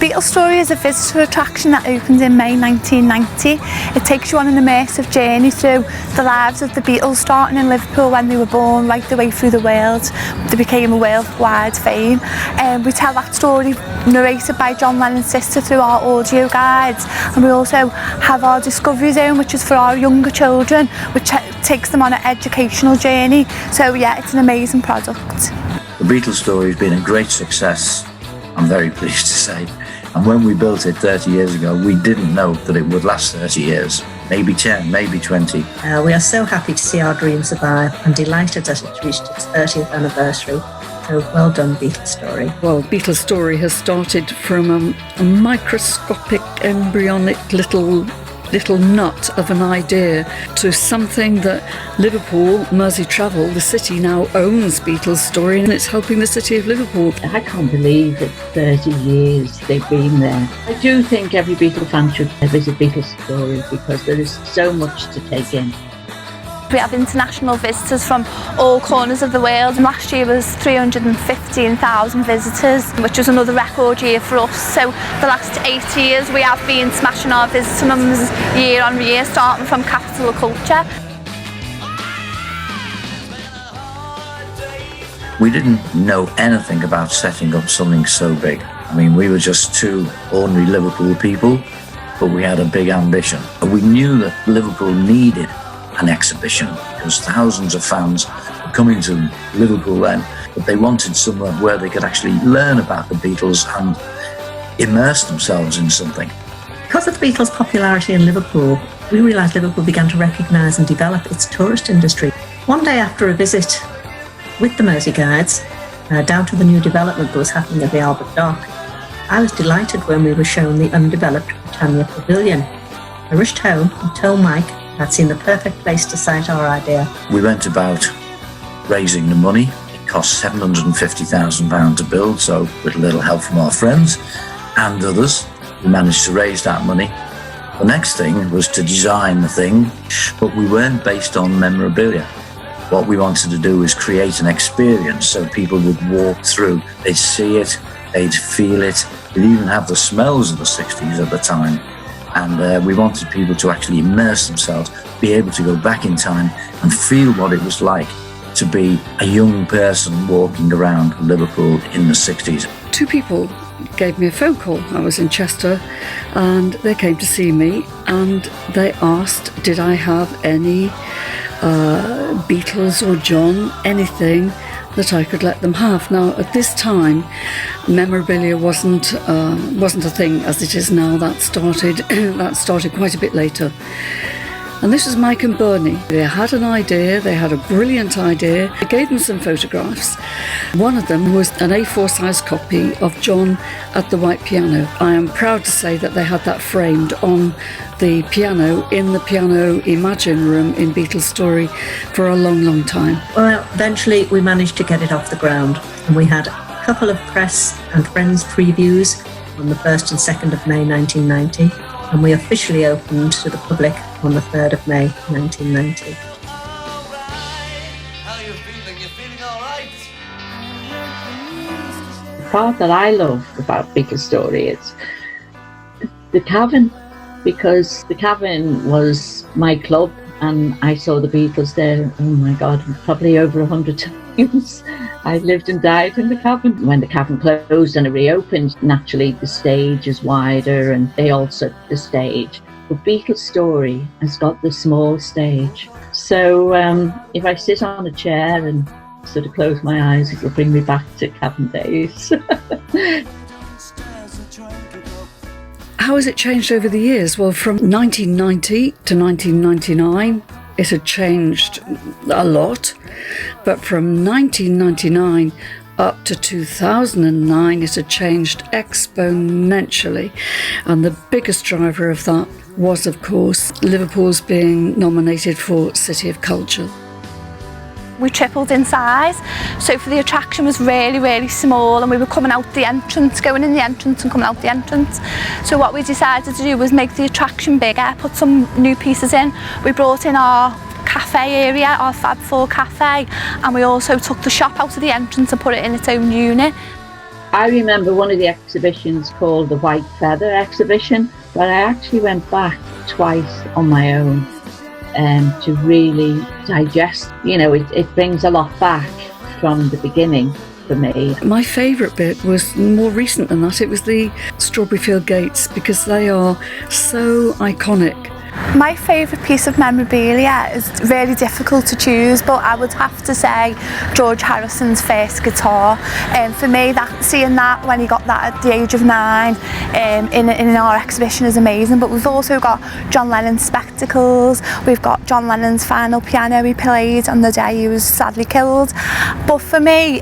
Beatles Story is a visitor attraction that opened in May 1990. It takes you on an immersive journey through the lives of the Beatles, starting in Liverpool when they were born, right the way through the world. They became a worldwide fame. We tell that story narrated by John Lennon's sister through our audio guides, and we also have our Discovery Zone, which is for our younger children, which takes them on an educational journey. So yeah, it's an amazing product. The Beatles Story has been a great success, I'm very pleased to say. And when we built it 30 years ago, we didn't know that it would last 30 years, maybe 10, maybe 20. We are so happy to see our dream survive and delighted that it's reached its 30th anniversary. So well done, Beatles Story. Well, Beatles Story has started from a microscopic, embryonic little nut of an idea to something that Liverpool, Mersey Travel, the city now owns Beatles Story, and it's helping the city of Liverpool. I can't believe that 30 years they've been there. I do think every Beatle fan should visit Beatles Story because there is so much to take in. We have international visitors from all corners of the world. Last year was 315,000 visitors, which was another record year for us. So the last 8 years we have been smashing our visitor numbers year on year, starting from capital of culture. We didn't know anything about setting up something so big. I mean, we were just two ordinary Liverpool people, but we had a big ambition. We knew that Liverpool needed an exhibition because thousands of fans were coming to Liverpool then, but they wanted somewhere where they could actually learn about the Beatles and immerse themselves in something. Because of the Beatles' popularity in Liverpool, we realised Liverpool began to recognise and develop its tourist industry. One day after a visit with the Mersey Guides down to the new development that was happening at the Albert Dock, I was delighted when we were shown the undeveloped Britannia Pavilion. I rushed home and told Mike I'd seen the perfect place to site our idea. We went about raising the money. It cost £750,000 to build, so with a little help from our friends and others, we managed to raise that money. The next thing was to design the thing, but we weren't based on memorabilia. What we wanted to do was create an experience so people would walk through. They'd see it, they'd feel it, they'd even have the smells of the 60s at the time. And we wanted people to actually immerse themselves, be able to go back in time and feel what it was like to be a young person walking around Liverpool in the 60s. Two people gave me a phone call. I was in Chester and they came to see me and they asked, did I have any Beatles or John, anything that I could let them have. Now, at this time, memorabilia wasn't a thing as it is now. That started quite a bit later. And this was Mike and Bernie. They had an idea, they had a brilliant idea. I gave them some photographs. One of them was an A4 size copy of John at the white piano. I am proud to say that they had that framed on the piano in the Piano Imagine room in Beatles Story for a long, long time. Well, eventually we managed to get it off the ground, and we had a couple of press and friends previews on the 1st and 2nd of May 1990, and we officially opened to the public on the 3rd of May 1990. The part that I love about Beatles Story is the Cavern, because the Cavern was my club and I saw the Beatles there, oh my God, probably over 100 times. I lived and died in the Cavern. When the Cavern closed and it reopened, naturally the stage is wider and they also the stage. But Beatles Story has got the small stage. So if I sit on a chair and sort of close my eyes, it'll bring me back to Cavern days. How has it changed over the years? Well, from 1990 to 1999, it had changed a lot. But from 1999 up to 2009, it had changed exponentially. And the biggest driver of that was, of course, Liverpool's being nominated for City of Culture. We tripled in size, so for the attraction was really, really small, and we were coming out the entrance, going in the entrance and coming out the entrance. So what we decided to do was make the attraction bigger, put some new pieces in. We brought in our cafe area, our Fab 4 cafe, and we also took the shop out of the entrance and put it in its own unit. I remember one of the exhibitions called the White Feather exhibition, but I actually went back twice on my own to really digest. You know, it brings a lot back from the beginning for me. My favourite bit was more recent than that. It was the Strawberry Field Gates, because they are so iconic. My favourite piece of memorabilia is really difficult to choose, but I would have to say George Harrison's first guitar. For me, seeing that when he got that at the age of 9 in our exhibition is amazing. But we've also got John Lennon's spectacles, we've got John Lennon's final piano he played on the day he was sadly killed. But for me,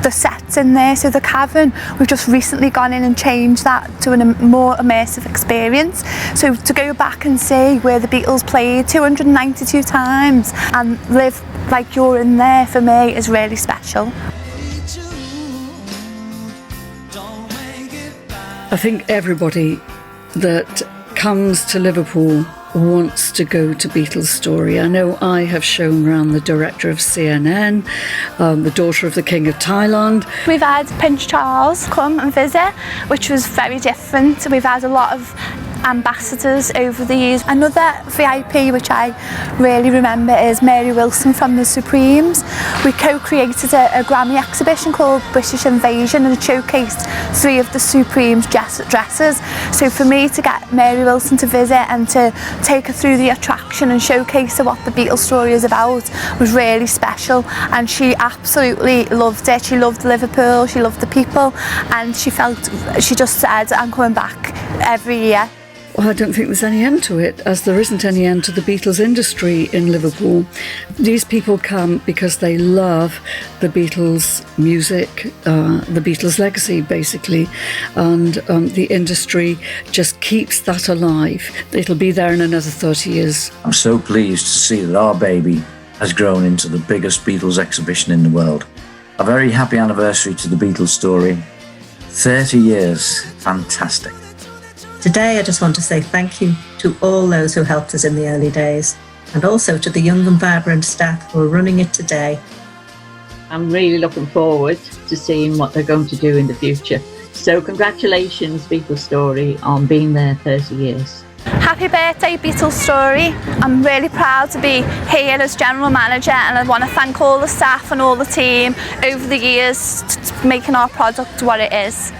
the sets in there, so the Cavern, we've just recently gone in and changed that to a more immersive experience. So to go back and see where the Beatles played 292 times and live like you're in there, for me, is really special. I think everybody that comes to Liverpool wants to go to Beatles Story. I know I have shown around the director of CNN, the daughter of the King of Thailand. We've had Prince Charles come and visit, which was very different. We've had a lot of ambassadors over the years. Another VIP which I really remember is Mary Wilson from the Supremes. We co-created a Grammy exhibition called British Invasion, and it showcased 3 of the Supremes dresses. So for me to get Mary Wilson to visit and to take her through the attraction and showcase her what the Beatles story is about was really special, and she absolutely loved it. She loved Liverpool, she loved the people, and she just said, I'm coming back every year. Well, I don't think there's any end to it, as there isn't any end to the Beatles industry in Liverpool. These people come because they love the Beatles music, the Beatles legacy, basically, and the industry just keeps that alive. It'll be there in another 30 years. I'm so pleased to see that our baby has grown into the biggest Beatles exhibition in the world. A very happy anniversary to the Beatles Story. 30 years, fantastic. Today, I just want to say thank you to all those who helped us in the early days, and also to the young and vibrant staff who are running it today. I'm really looking forward to seeing what they're going to do in the future. So congratulations, Beatles Story, on being there 30 years. Happy birthday, Beatles Story. I'm really proud to be here as General Manager, and I want to thank all the staff and all the team over the years making our product what it is.